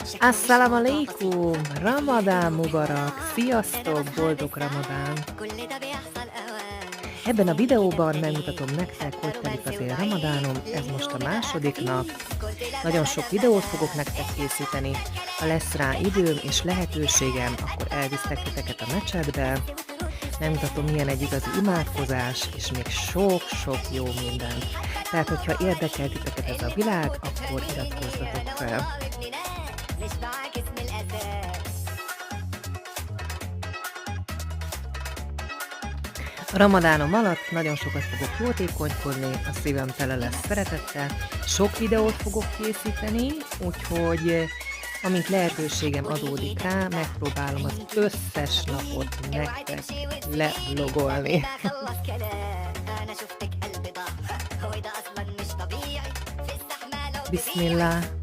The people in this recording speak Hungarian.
Assalamu alaikum! Ramadán Mubarak! Sziasztok! Boldog Ramadán! Ebben a videóban megmutatom nektek, hogy telik az én ramadánom, ez most a második nap. Nagyon sok videót fogok nektek készíteni, ha lesz rá időm és lehetőségem, akkor elvisztek titeket a mecsetbe. Megmutatom, milyen egy igazi imádkozás, és még sok-sok jó minden. Tehát, hogyha érdekel titeket ez a világ, akkor iratkozzatok fel. A ramadánom alatt nagyon sokat fogok jótékonykodni, a szívem tele lesz szeretettel, sok videót fogok készíteni, úgyhogy amint lehetőségem adódik rá, megpróbálom az összes napot nektek levlogolni. Bismillah.